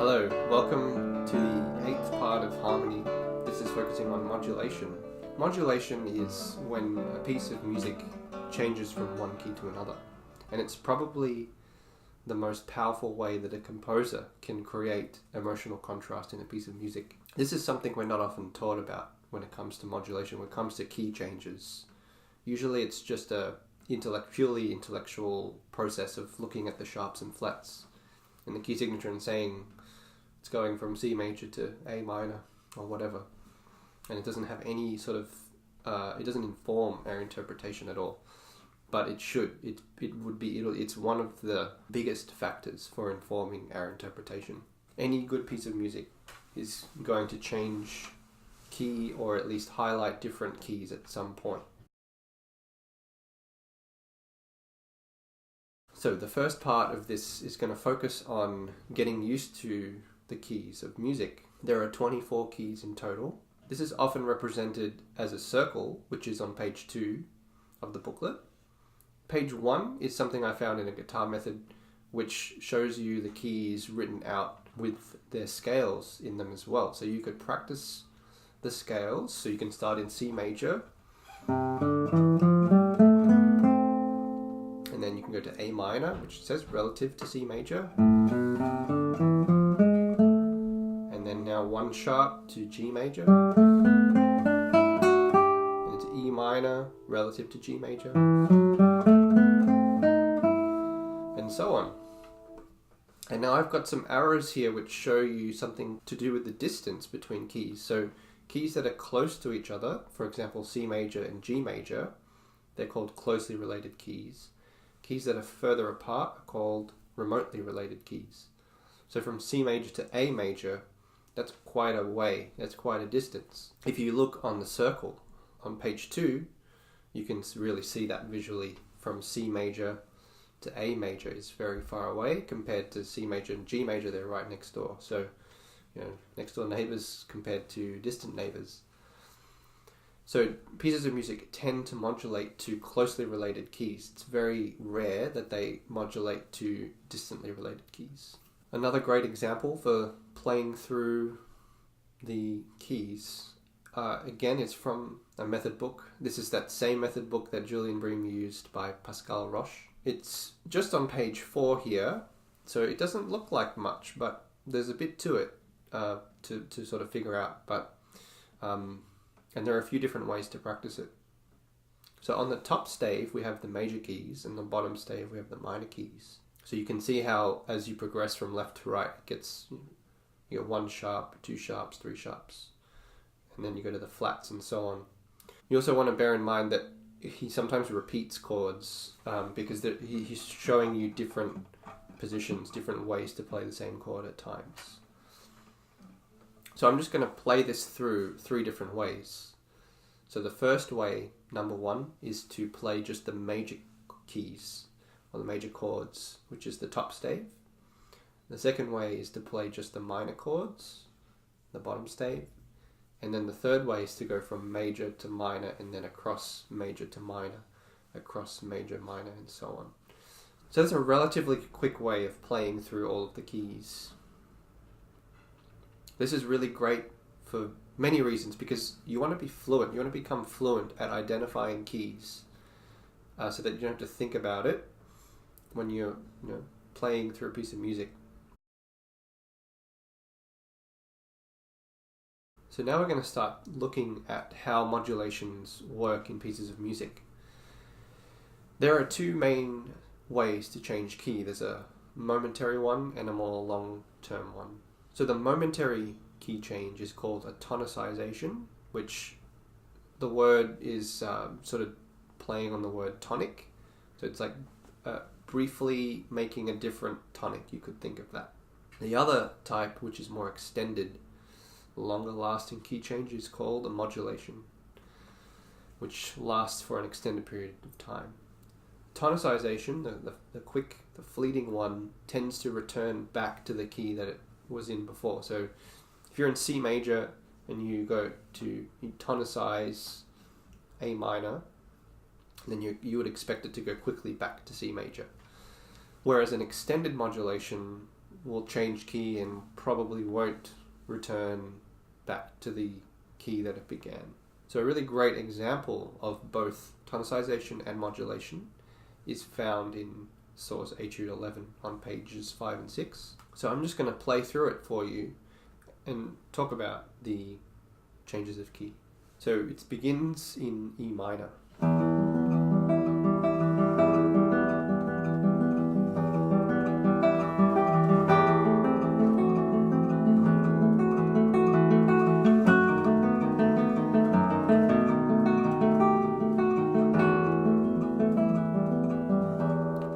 Hello, welcome to the 8th part of harmony. This is focusing on modulation. Modulation is when a piece of music changes from one key to another, and it's probably the most powerful way that a composer can create emotional contrast in a piece of music. This is something we're not often taught about when it comes to modulation, when it comes to key changes. Usually it's just a purely intellectual process of looking at the sharps and flats and the key signature and saying it's going from C major to A minor or whatever, and it doesn't have any sort of it doesn't inform our interpretation at all, but it should. It's one of the biggest factors for informing our interpretation. Any good piece of music is going to change key, or at least highlight different keys at some point. So the first part of this is going to focus on getting used to the keys of music. There are 24 keys in total. This is often represented as a circle, which is on page 2 of the booklet. Page 1 is something I found in a guitar method, which shows you the keys written out with their scales in them as well. So you could practice the scales. So you can start in C major, and then you can go to A minor, which says relative to C major, and then now one sharp to G major, and it's E minor relative to G major, and so on. And now I've got some arrows here which show you something to do with the distance between keys. So keys that are close to each other, for example C major and G major, they're called closely related keys. Keys that are further apart are called remotely related keys. So from C major to A major, that's quite a way, that's quite a distance. If you look on the circle on page 2, you can really see that visually. From C major to A major is very far away compared to C major and G major, they're right next door. So, next door neighbors compared to distant neighbors. So pieces of music tend to modulate to closely related keys. It's very rare that they modulate to distantly related keys. Another great example for playing through the keys, again, is from a method book. This is that same method book that Julian Bream used by Pascal Roche. It's just on page 4 here, so it doesn't look like much, but there's a bit to it to sort of figure out. And there are a few different ways to practice it. So on the top stave, we have the major keys, and the bottom stave, we have the minor keys. So you can see how, as you progress from left to right, it gets, you get 1 sharp, 2 sharps, 3 sharps, and then you go to the flats and so on. You also want to bear in mind that he sometimes repeats chords because he's showing you different positions, different ways to play the same chord at times. So I'm just going to play this through 3 different ways. So the first way, number 1, is to play just the major keys, or the major chords, which is the top stave. The second way is to play just the minor chords, the bottom stave. And then the third way is to go from major to minor, and then across major to minor, across major, minor, and so on. So that's a relatively quick way of playing through all of the keys. This is really great for many reasons, because you want to be fluent. You want to become fluent at identifying keys, so that you don't have to think about it when you're playing through a piece of music. So now we're going to start looking at how modulations work in pieces of music. There are 2 main ways to change key. There's a momentary one and a more long-term one. So the momentary key change is called a tonicization, which the word is sort of playing on the word tonic. So it's like briefly making a different tonic, you could think of that. The other type, which is more extended, longer lasting key change, is called a modulation, which lasts for an extended period of time. Tonicization, the quick, the fleeting one, tends to return back to the key that it was in before. So if you're in C major and you tonicize A minor, then you would expect it to go quickly back to C major. Whereas an extended modulation will change key and probably won't return back to the key that it began. So a really great example of both tonicization and modulation is found in source Etude 11 on pages 5 and 6. So I'm just going to play through it for you and talk about the changes of key. So it begins in E minor.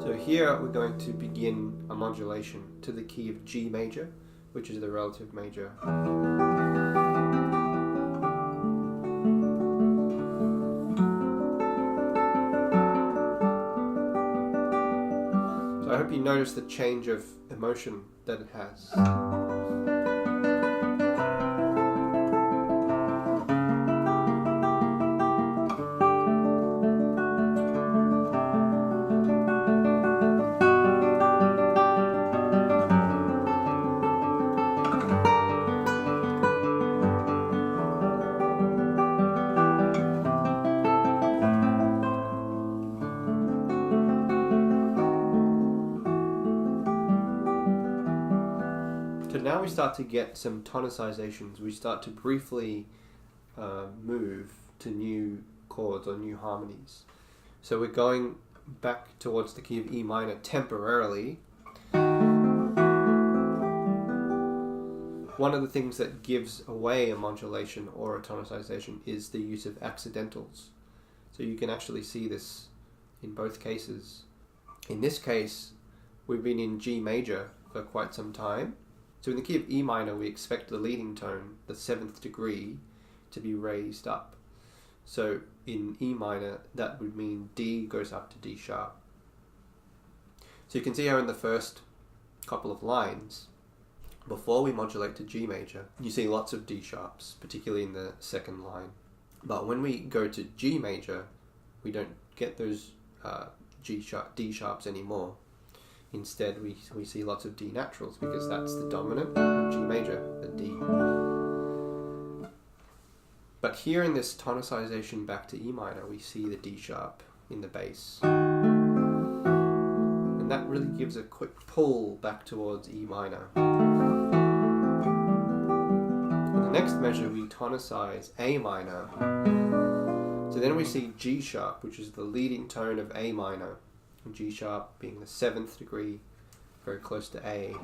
So here we're going to begin a modulation to the key of G major, which is the relative major. I hope you notice the change of emotion that it has. So now we start to get some tonicizations. We start to briefly move to new chords or new harmonies. So we're going back towards the key of E minor temporarily. One of the things that gives away a modulation or a tonicization is the use of accidentals. So you can actually see this in both cases. In this case, we've been in G major for quite some time. So in the key of E minor, we expect the leading tone, the 7th degree, to be raised up. So in E minor, that would mean D goes up to D sharp. So you can see how in the first couple of lines, before we modulate to G major, you see lots of D sharps, particularly in the second line. But when we go to G major, we don't get those D sharps anymore. Instead, we see lots of D naturals because that's the dominant of G major, the D. But here in this tonicization back to E minor, we see the D sharp in the bass. And that really gives a quick pull back towards E minor. In the next measure, we tonicize A minor. So then we see G sharp, which is the leading tone of A minor. And G sharp being the 7th degree, very close to A.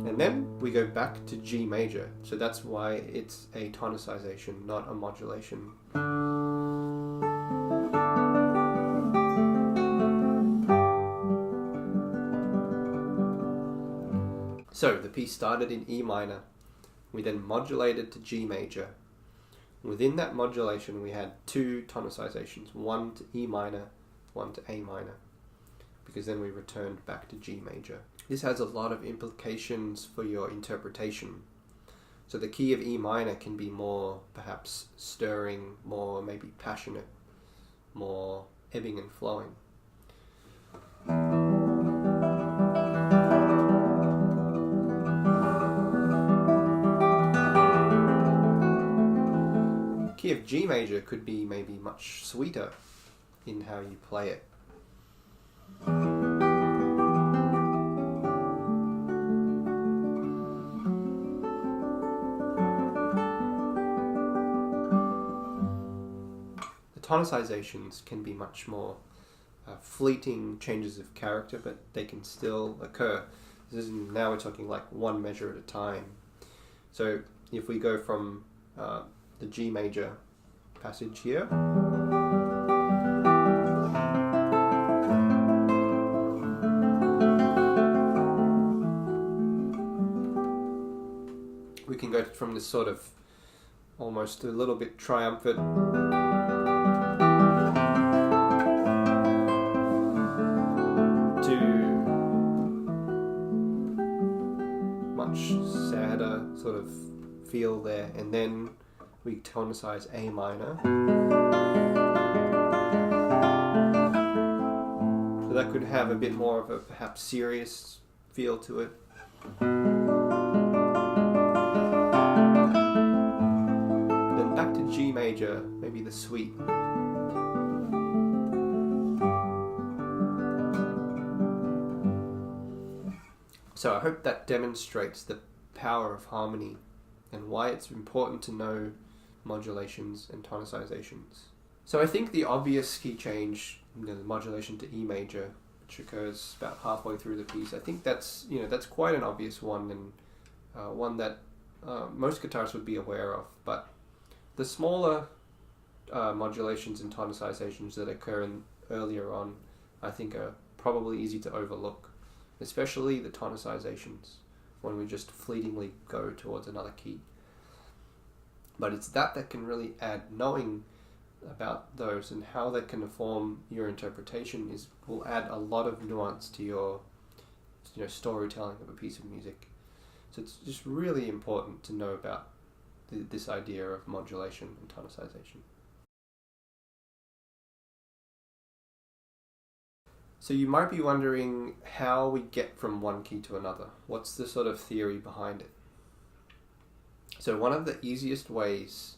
And then we go back to G major, so that's why it's a tonicization, not a modulation. So the piece started in E minor, we then modulated to G major. Within that modulation, we had two tonicizations, one to E minor, one to A minor, because then we returned back to G major. This has a lot of implications for your interpretation. So the key of E minor can be more, perhaps, stirring, more maybe passionate, more ebbing and flowing. Key of G major could be maybe much sweeter in how you play it. The tonicizations can be much more fleeting changes of character, but they can still occur. Now we're talking like one measure at a time. So if we go from the G major passage here, we can go from this sort of almost a little bit triumphant to much sadder sort of feel there, and then we tonicize A minor. So that could have a bit more of a perhaps serious feel to it. Then back to G major, maybe the suite. So I hope that demonstrates the power of harmony and why it's important to know modulations and tonicizations. So I think the obvious key change, the modulation to E major, which occurs about halfway through the piece, I think that's quite an obvious one, and one that most guitarists would be aware of. But the smaller modulations and tonicizations that occur earlier on, I think are probably easy to overlook, especially the tonicizations when we just fleetingly go towards another key. But it's that can really add, knowing about those and how they can inform your interpretation will add a lot of nuance to your storytelling of a piece of music. So it's just really important to know about this idea of modulation and tonicization. So you might be wondering how we get from one key to another. What's the sort of theory behind it? So one of the easiest ways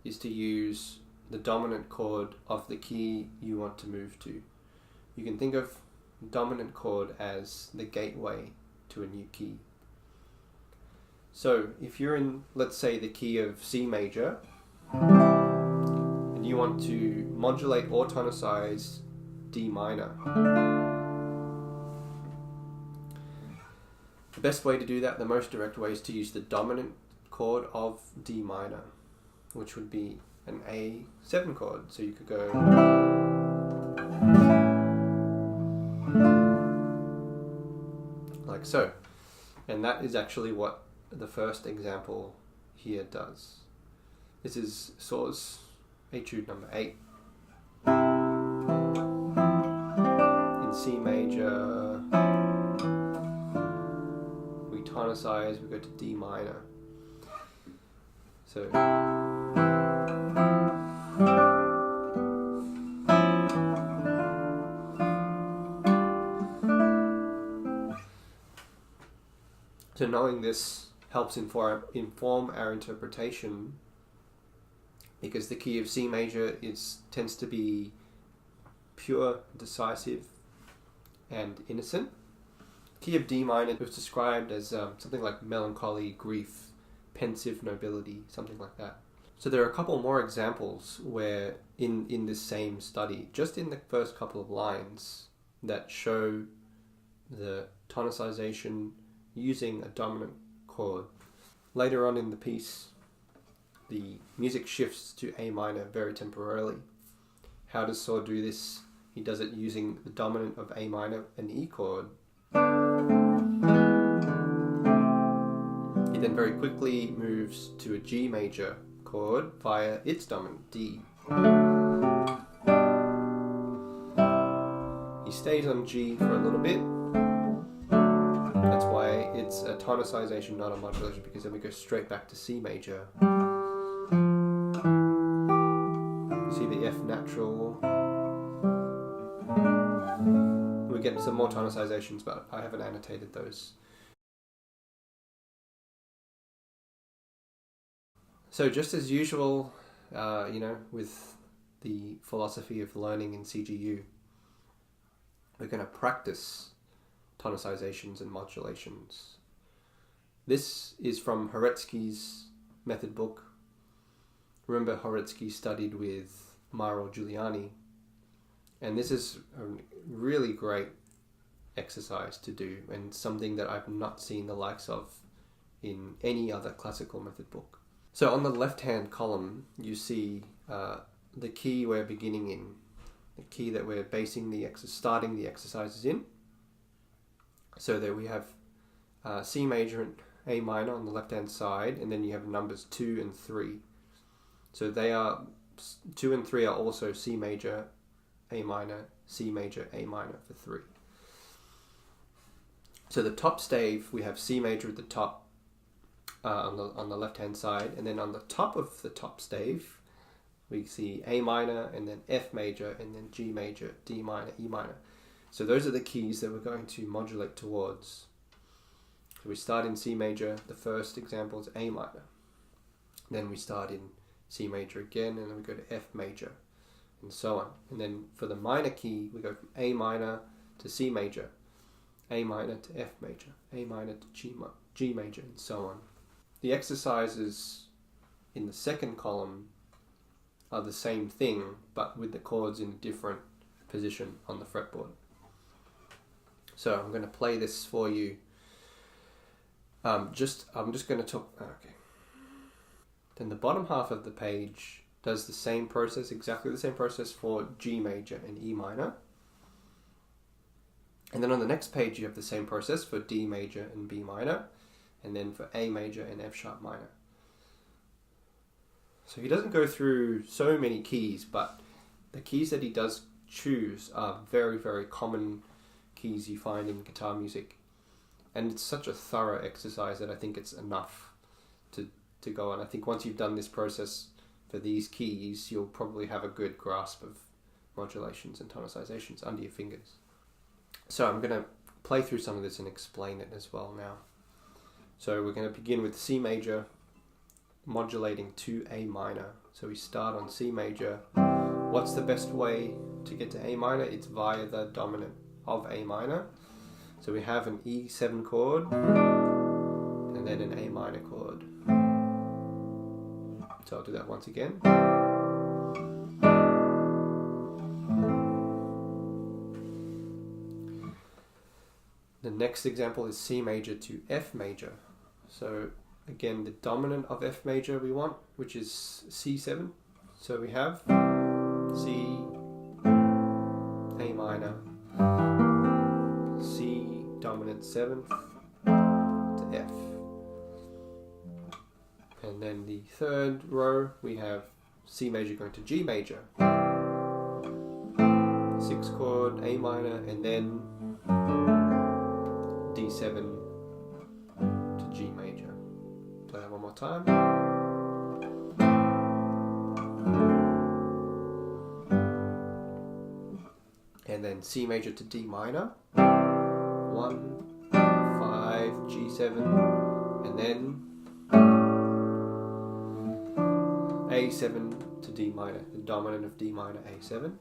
is to use the dominant chord of the key you want to move to. You can think of dominant chord as the gateway to a new key. So if you're in, let's say, the key of C major, and you want to modulate or tonicize D minor, the best way to do that, the most direct way, is to use the dominant chord of D minor, which would be an A7 chord. So you could go like so. And that is actually what the first example here does. This is Soar's Etude number 8. In C major, we tonicize, we go to D minor. So knowing this helps inform our interpretation, because the key of C major tends to be pure, decisive, and innocent. Key of D minor was described as something like melancholy, grief, pensive nobility, something like that. So there are a couple more examples where in this same study, just in the first couple of lines, that show the tonicization using a dominant chord. Later on in the piece, the music shifts to A minor very temporarily. How does Soar do this? He does it using the dominant of A minor, an E chord. He then very quickly moves to a G major chord via its dominant, D. He stays on G for a little bit. That's why it's a tonicization, not a modulation, because then we go straight back to C major. See the F natural. We get some more tonicizations, but I haven't annotated those. So just as usual, with the philosophy of learning in CGU, we're going to practice tonicizations and modulations. This is from Horetsky's method book. Remember, Horetsky studied with Mauro Giuliani, and this is a really great exercise to do, and something that I've not seen the likes of in any other classical method book. So on the left-hand column, you see the key we're beginning in, the key that we're starting the exercises in. So there we have C major and A minor on the left-hand side, and then you have numbers 2 and 3. So 2 and 3 are also C major, A minor, C major, A minor for 3. So the top stave, we have C major at the top on the left-hand side, and then on the top of the top stave, we see A minor, and then F major, and then G major, D minor, E minor. So those are the keys that we're going to modulate towards. So we start in C major. The first example is A minor. Then we start in C major again, and then we go to F major, and so on. And then for the minor key, we go from A minor to C major, A minor to F major, A minor to G major, and so on. The exercises in the second column are the same thing, but with the chords in a different position on the fretboard. So I'm going to play this for you. I'm just going to talk. Okay. Then the bottom half of the page does the same process, exactly the same process for G major and E minor. And then on the next page you have the same process for D major and B minor, and then for A major and F sharp minor. So he doesn't go through so many keys, but the keys that he does choose are very, very common keys you find in guitar music. And it's such a thorough exercise that I think it's enough to go on. I think once you've done this process for these keys, you'll probably have a good grasp of modulations and tonicizations under your fingers. So I'm going to play through some of this and explain it as well now. So we're going to begin with C major, modulating to A minor. So we start on C major. What's the best way to get to A minor? It's via the dominant of A minor. So we have an E7 chord and then an A minor chord. So I'll do that once again. The next example is C major to F major. So again, the dominant of F major we want, which is C7. So we have C, A minor, C dominant 7th to F. And then the third row we have C major going to G major, 6th chord, A minor, and then D7 to G major. Play that one more time. And then C major to D minor, 1, 5, G7, and then A7 to D minor, the dominant of D minor, A7.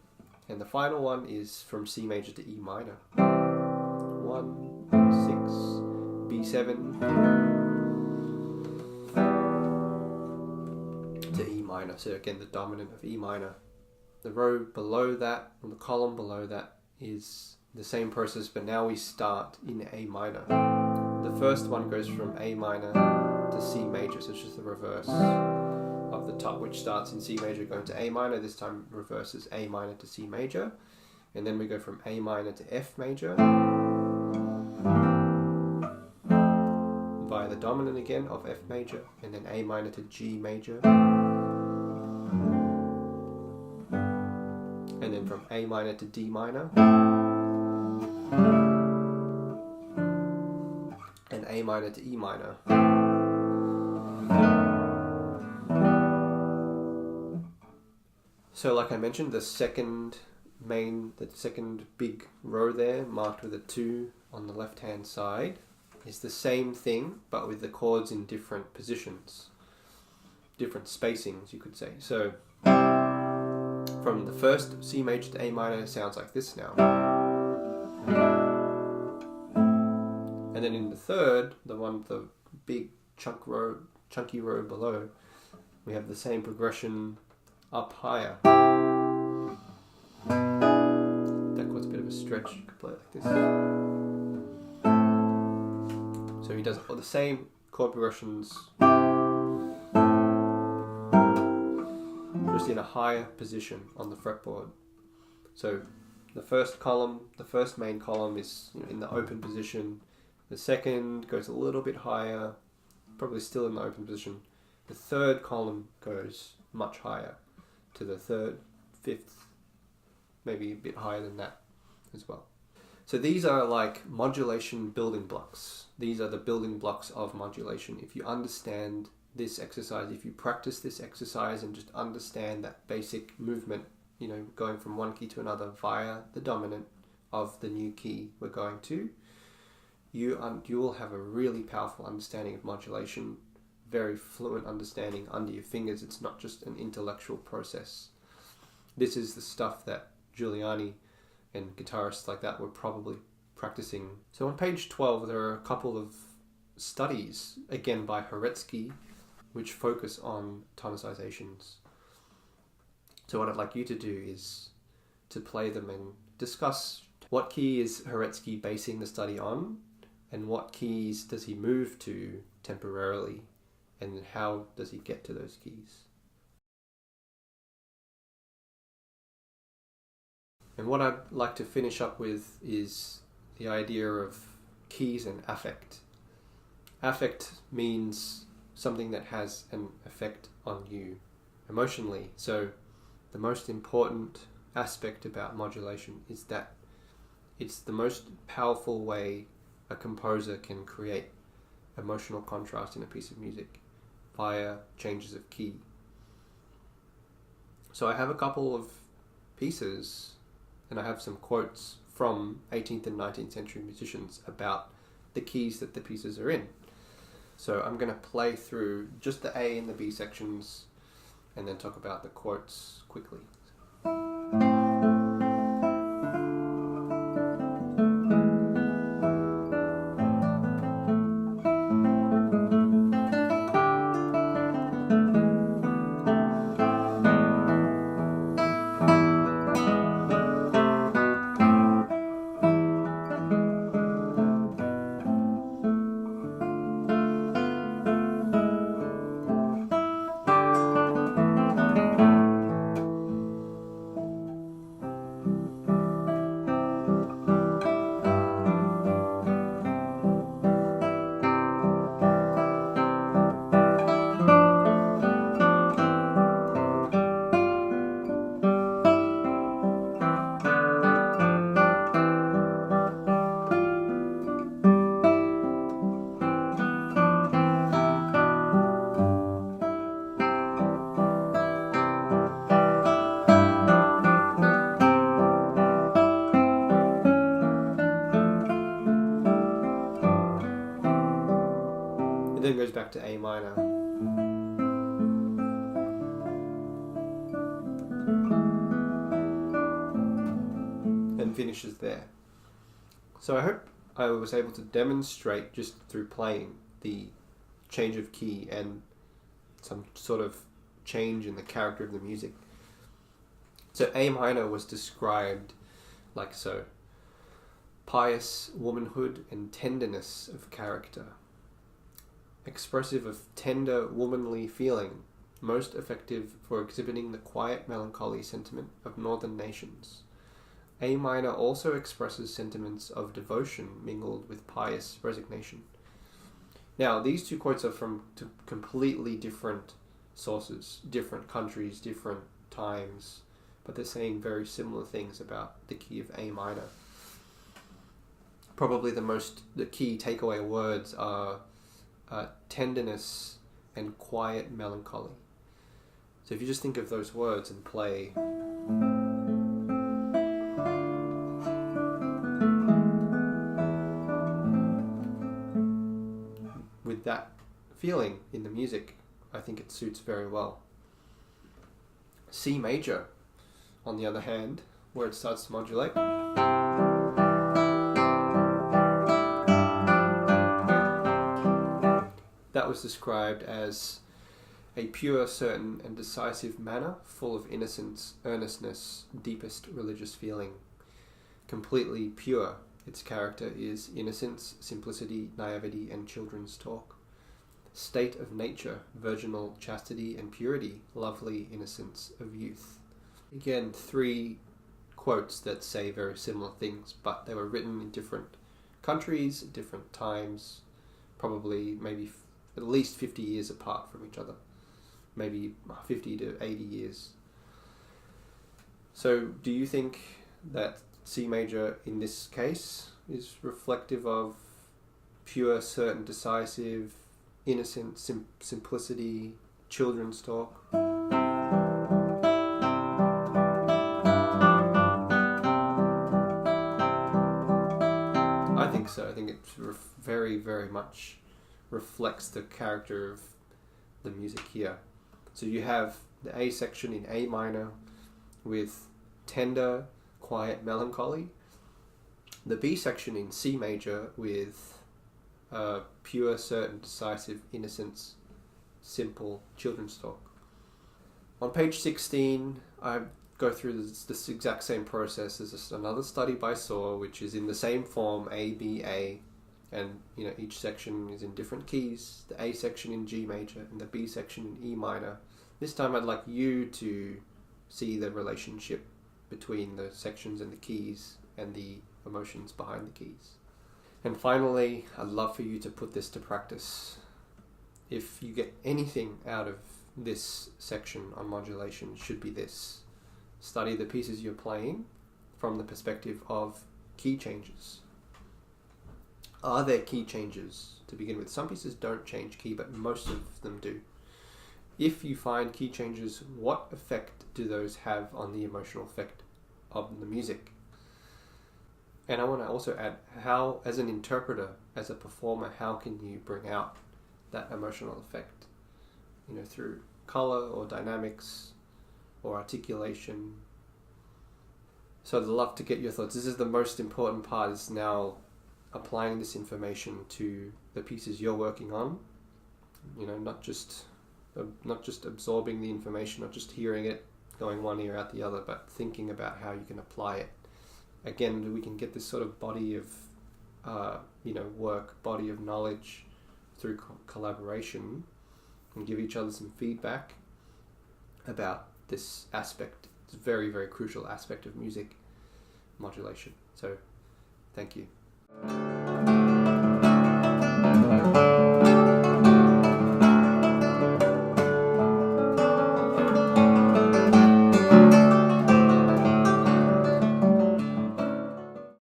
And the final one is from C major to E minor, 1, 6, B7 to E minor. So again, the dominant of E minor. The row below that, or the column below that, is the same process, but now we start in A minor. The first one goes from A minor to C major, so it's just the reverse of the top, which starts in C major going to A minor. This time reverses A minor to C major, and then we go from A minor to F major via the dominant again of F major, and then A minor to G major, and then from A minor to D minor, and A minor to E minor. So like I mentioned, the second big row there, marked with a 2 on the left hand side, is the same thing, but with the chords in different positions, different spacings, you could say. So from the first C major to A minor, it sounds like this now. And then in the third, the one with the big chunky row below, we have the same progression up higher. That chord's a bit of a stretch, you could play it like this. So he does all the same chord progressions, just in a higher position on the fretboard. So the first main column is in the open position. The second goes a little bit higher, probably still in the open position. The third column goes much higher to the third, fifth, maybe a bit higher than that as well. So these are like modulation building blocks. These are the building blocks of modulation. If you understand this exercise, if you practice this exercise and just understand that basic movement, going from one key to another via the dominant of the new key we're going to, you will have a really powerful understanding of modulation, very fluent understanding under your fingers. It's not just an intellectual process. This is the stuff that Giuliani and guitarists like that were probably practicing. So on page 12, there are a couple of studies, again by Horetsky, which focus on tonicizations. So what I'd like you to do is to play them and discuss what key is Horetsky basing the study on, and what keys does he move to temporarily, and how does he get to those keys. And what I'd like to finish up with is the idea of keys and affect. Affect means something that has an effect on you emotionally. So the most important aspect about modulation is that it's the most powerful way a composer can create emotional contrast in a piece of music via changes of key. So I have a couple of pieces, and I have some quotes from 18th and 19th century musicians about the keys that the pieces are in. So I'm going to play through just the A and the B sections and then talk about the quotes quickly. Then goes back to A minor. And finishes there. So I hope I was able to demonstrate just through playing the change of key and some sort of change in the character of the music. So A minor was described like so: pious womanhood and tenderness of character, expressive of tender womanly feeling, most effective for exhibiting the quiet melancholy sentiment of northern nations. A minor also expresses sentiments of devotion mingled with pious resignation. Now, these two quotes are from completely different sources, different countries, different times, but they're saying very similar things about the key of A minor. Probably the key takeaway words are tenderness and quiet melancholy. So if you just think of those words and play with that feeling in the music, I think it suits very well. C major, on the other hand, where it starts to modulate, that was described as a pure, certain, and decisive manner, full of innocence, earnestness, deepest religious feeling. Completely pure. Its character is innocence, simplicity, naivety, and children's talk. State of nature, virginal chastity and purity, lovely innocence of youth. Again, three quotes that say very similar things, but they were written in different countries, different times, probably maybe at least 50 years apart from each other, maybe 50 to 80 years. So do you think that C major in this case is reflective of pure, certain, decisive, innocent, simplicity, children's talk? very, very much reflects the character of the music here. So you have the A section in A minor with tender, quiet melancholy. The B section in C major with pure, certain, decisive innocence, simple children's talk. On page 16, I go through this exact same process. There's just another study by Saw, which is in the same form, A, B, A, and each section is in different keys. The A section in G major and the B section in E minor. This time I'd like you to see the relationship between the sections and the keys and the emotions behind the keys. And finally, I'd love for you to put this to practice. If you get anything out of this section on modulation, it should be this. Study the pieces you're playing from the perspective of key changes. Are there key changes to begin with? Some pieces don't change key, but most of them do. If you find key changes, what effect do those have on the emotional effect of the music? And I want to also add, how, as an interpreter, as a performer, how can you bring out that emotional effect? Through color or dynamics or articulation. So I'd love to get your thoughts. This is the most important part, is now applying this information to the pieces you're working on. Not just absorbing the information, not just hearing it, going one ear out the other, but thinking about how you can apply it. Again, we can get this sort of body of work, body of knowledge through collaboration, and give each other some feedback about this aspect. It's a very, very crucial aspect of music, modulation. So, thank you.